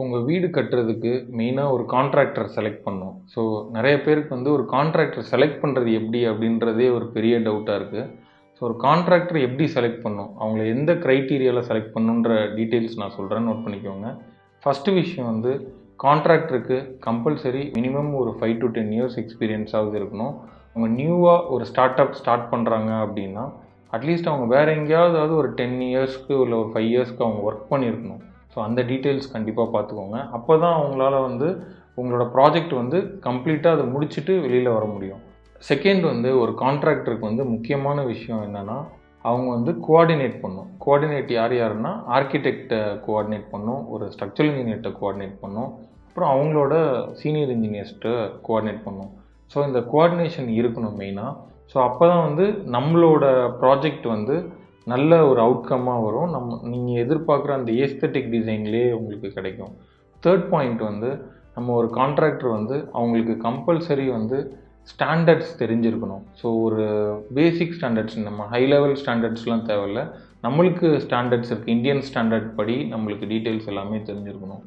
உங்கள் வீடு கட்டுறதுக்கு மெயினாக ஒரு கான்ட்ராக்டர் செலக்ட் பண்ணணும். ஸோ நிறைய பேருக்கு வந்து ஒரு கான்ட்ராக்டர் செலக்ட் பண்ணுறது எப்படி அப்படின்றதே ஒரு பெரிய டவுட்டாக இருக்குது. ஸோ ஒரு கான்ட்ராக்டர் எப்படி செலக்ட் பண்ணணும், அவங்கள எந்த க்ரைட்டீரியாவில் செலக்ட் பண்ணணுன்ற டீட்டெயில்ஸ் நான் சொல்கிறேன், நோட் பண்ணிக்கோங்க. ஃபஸ்ட்டு விஷயம் வந்து கான்ட்ராக்டருக்கு கம்பல்சரி மினிமம் ஒரு 5 to 10 இயர்ஸ் எக்ஸ்பீரியன்ஸாவது இருக்கணும். அவங்க நியூவாக ஒரு ஸ்டார்ட் பண்ணுறாங்க அப்படின்னா அட்லீஸ்ட் அவங்க வேறு எங்கேயாவது ஒரு 10 இயர்ஸ்க்கு இல்லை ஒரு 5 இயர்ஸ்க்கு அவங்க ஒர்க் பண்ணியிருக்கணும். ஸோ அந்த டீட்டெயில்ஸ் கண்டிப்பாக பார்த்துக்கோங்க. அப்போ தான் அவங்களால வந்து உங்களோட ப்ராஜெக்ட் வந்து கம்ப்ளீட்டாக அதை முடிச்சுட்டு வெளியில் வர முடியும். செகண்ட் வந்து ஒரு கான்ட்ராக்டருக்கு வந்து முக்கியமான விஷயம் என்னென்னா, அவங்க வந்து கோஆர்டினேட் பண்ணணும். கோஆர்டினேட் யாருன்னா ஆர்கிடெக்டை கோஆர்டினேட் பண்ணணும், ஒரு ஸ்ட்ரக்சரல் இன்ஜினியர்கிட்ட கோஆர்டினேட் பண்ணணும், அப்புறம் அவங்களோட சீனியர் இன்ஜினியர்ஸ்கிட்ட கோஆர்டினேட் பண்ணணும். ஸோ இந்த கோஆர்டினேஷன் இருக்கணும் மெயினாக. ஸோ அப்போ தான் வந்து நம்மளோட ப்ராஜெக்ட் வந்து நல்ல ஒரு அவுட்கம்மாக வரும். நீங்கள் எதிர்பார்க்குற அந்த ஏஸ்தட்டிக் டிசைன்லேயே உங்களுக்கு கிடைக்கும். தேர்ட் பாயிண்ட் வந்து நம்ம ஒரு கான்ட்ராக்டர் வந்து அவங்களுக்கு கம்பல்சரி வந்து ஸ்டாண்டர்ட்ஸ் தெரிஞ்சிருக்கணும். ஸோ ஒரு பேசிக் ஸ்டாண்டர்ட்ஸ், நம்ம ஹை லெவல் ஸ்டாண்டர்ட்ஸ்லாம் தேவையில்லை, நம்மளுக்கு ஸ்டாண்டர்ட்ஸ் இருக்குது. இந்தியன் ஸ்டாண்டர்ட் படி நம்மளுக்கு டீட்டெயில்ஸ் எல்லாமே தெரிஞ்சிருக்கணும்.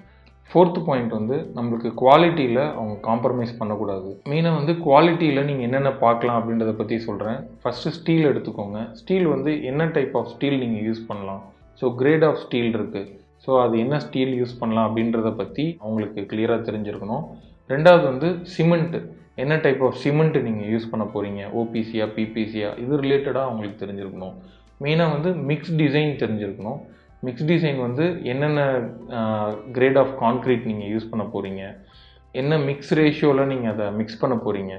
ஃபோர்த் பாயிண்ட் வந்து நம்மளுக்கு குவாலிட்டியில் அவங்க காம்ப்ரமைஸ் பண்ணக்கூடாது. மெயினாக வந்து குவாலிட்டியில் நீங்கள் என்னென்ன பார்க்கலாம் அப்படின்றத பற்றி சொல்கிறேன். ஃபஸ்ட்டு ஸ்டீல் எடுத்துக்கோங்க. ஸ்டீல் வந்து என்ன டைப் ஆஃப் ஸ்டீல் நீங்கள் யூஸ் பண்ணலாம், ஸோ கிரேட் ஆஃப் ஸ்டீல் இருக்குது. ஸோ அது என்ன ஸ்டீல் யூஸ் பண்ணலாம் அப்படின்றத பற்றி அவங்களுக்கு கிளியராக தெரிஞ்சிருக்கணும். ரெண்டாவது வந்து சிமெண்ட்டு, என்ன டைப் ஆஃப் சிமெண்ட்டு நீங்கள் யூஸ் பண்ண போகிறீங்க, ஓபிசியா பிபிசியா, இது ரிலேட்டடாக அவங்களுக்கு தெரிஞ்சிருக்கணும். மெயினாக வந்து மிக்ஸ் டிசைன் தெரிஞ்சிருக்கணும். மிக்ஸ் டிசைன் வந்து என்னென்ன கிரேட் ஆஃப் கான்க்ரீட் நீங்கள் யூஸ் பண்ண போகிறீங்க, என்ன மிக்ஸ் ரேஷியோவில் நீங்கள் அதை மிக்ஸ் பண்ண போகிறீங்க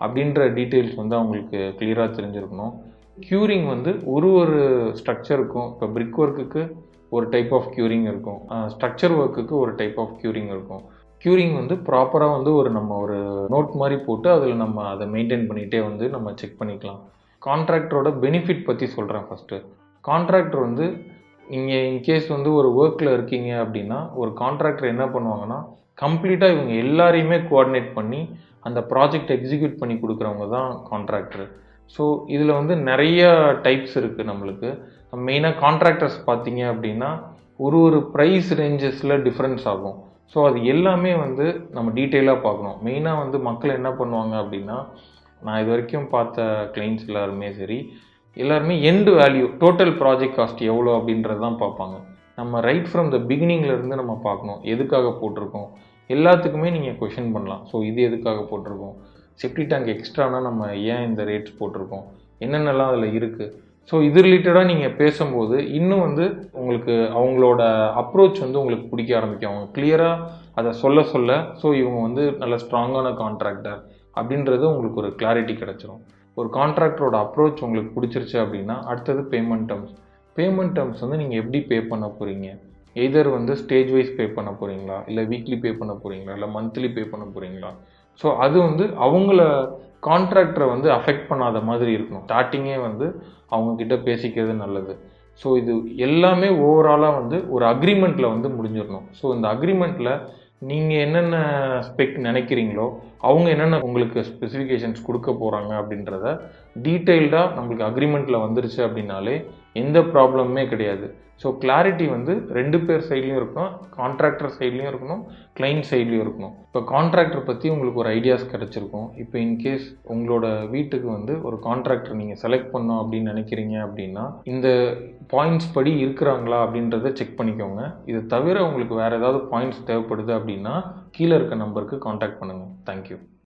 அப்படின்ற டீட்டெயில்ஸ் வந்து அவங்களுக்கு கிளியராக தெரிஞ்சிருக்கணும். க்யூரிங் வந்து ஒரு ஸ்ட்ரக்சருக்கும், இப்போ பிரிக் ஒர்க்குக்கு ஒரு டைப் ஆஃப் க்யூரிங் இருக்கும், ஸ்ட்ரக்சர் ஒர்க்குக்கு ஒரு டைப் ஆஃப் க்யூரிங் இருக்கும். க்யூரிங் வந்து ப்ராப்பராக வந்து நம்ம ஒரு நோட் மாதிரி போட்டு அதில் நம்ம அதை மெயின்டைன் பண்ணிகிட்டே வந்து நம்ம செக் பண்ணிக்கலாம். கான்ட்ராக்டரோட பெனிஃபிட் பற்றி சொல்கிறேன் ஃபஸ்ட்டு. கான்ட்ராக்டர் வந்து நீங்கள் இன்கேஸ் வந்து ஒரு ஒர்க்கில் இருக்கீங்க அப்படின்னா, ஒரு கான்ட்ராக்டர் என்ன பண்ணுவாங்கன்னா, கம்ப்ளீட்டாக இவங்க எல்லாரையுமே கோஆர்டினேட் பண்ணி அந்த ப்ராஜெக்ட் எக்ஸிக்யூட் பண்ணி கொடுக்குறவங்க தான் கான்ட்ராக்டர். ஸோ இதில் வந்து நிறைய டைப்ஸ் இருக்குது நம்மளுக்கு. மெயினாக கான்ட்ராக்டர்ஸ் பார்த்தீங்க அப்படின்னா ஒரு ப்ரைஸ் ரேஞ்சஸில் டிஃப்ரென்ஸ் ஆகும். ஸோ அது எல்லாமே வந்து நம்ம டீட்டெயிலாக பார்க்கணும். மெயினாக வந்து மக்கள் என்ன பண்ணுவாங்க அப்படின்னா, நான் இது வரைக்கும் பார்த்த கிளைண்ட்ஸ் எல்லாருமே end value, total project cost எவ்வளோ அப்படின்றது தான் பார்ப்பாங்க. நம்ம ரைட் ஃப்ரம் த பிகினிங்லேருந்து நம்ம பார்க்கணும், எதுக்காக போட்டிருக்கோம். எல்லாத்துக்குமே நீங்கள் கொஷின் பண்ணலாம். ஸோ இது எதுக்காக போட்டிருக்கோம், செப்டி டேங்க் எக்ஸ்ட்ரானா நம்ம ஏன் இந்த ரேட்ஸ் போட்டிருக்கோம், என்னென்னலாம் அதில் இருக்குது. ஸோ இது ரிலேட்டடாக நீங்கள் பேசும்போது இன்னும் வந்து உங்களுக்கு அவங்களோட அப்ரோச் வந்து உங்களுக்கு பிடிக்க ஆரம்பிக்கும். அவங்க கிளியராக அதை சொல்ல ஸோ இவங்க வந்து நல்ல ஸ்ட்ராங்கான கான்ட்ராக்டர் அப்படின்றது உங்களுக்கு ஒரு கிளாரிட்டி கிடச்சிரும். ஒரு கான்ட்ராக்டரோட அப்ரோச் உங்களுக்கு பிடிச்சிருச்சு அப்படின்னா அடுத்தது பேமெண்ட் டேர்ம்ஸ் வந்து நீங்கள் எப்படி பே பண்ண போகிறீங்க. எய்தர் வந்து ஸ்டேஜ் வைஸ் பே பண்ண போகிறீங்களா, இல்லை வீக்லி பே பண்ண போகிறீங்களா, இல்லை மந்த்லி பே பண்ண போகிறீங்களா. ஸோ அது வந்து அவங்கள கான்ட்ராக்டரை வந்து அஃபெக்ட் பண்ணாத மாதிரி இருக்கணும். ஸ்டார்டிங்கே வந்து அவங்கக்கிட்ட பேசிக்கிறது நல்லது. ஸோ இது எல்லாமே ஓவராலாக வந்து ஒரு அக்ரிமெண்ட்டில் வந்து முடிஞ்சிடணும். ஸோ இந்த அக்ரிமெண்ட்டில் நீங்கள் என்னென்ன ஸ்பெக் நினைக்கிறீங்களோ, அவங்க என்னென்ன உங்களுக்கு ஸ்பெசிஃபிகேஷன்ஸ் கொடுக்க போகிறாங்க அப்படின்றத டீட்டெயில்டாக நம்மளுக்கு அக்ரிமெண்ட்டில் வந்துருச்சு அப்படின்னாலே எந்த ப்ராப்ளமுமே கிடையாது. ஸோ கிளாரிட்டி வந்து 2 பேர் சைட்லேயும் இருக்கணும், கான்ட்ராக்டர் சைட்லேயும் இருக்கணும், கிளைண்ட் சைட்லேயும் இருக்கணும். இப்போ கான்ட்ராக்டர் பற்றி உங்களுக்கு ஒரு ஐடியாஸ் கிடச்சிருக்கும். இப்போ இன்கேஸ் உங்களோட வீட்டுக்கு வந்து ஒரு கான்ட்ராக்டர் நீங்கள் செலக்ட் பண்ணோம் அப்படின்னு நினைக்கிறீங்க அப்படின்னா, இந்த பாயிண்ட்ஸ் படி இருக்கிறாங்களா அப்படின்றத செக் பண்ணிக்கோங்க. இது தவிர உங்களுக்கு வேறு ஏதாவது பாயிண்ட்ஸ் தேவைப்படுது அப்படின்னா கீழே இருக்க நம்பருக்கு கான்டாக்ட் பண்ணுங்கள். தேங்க்யூ.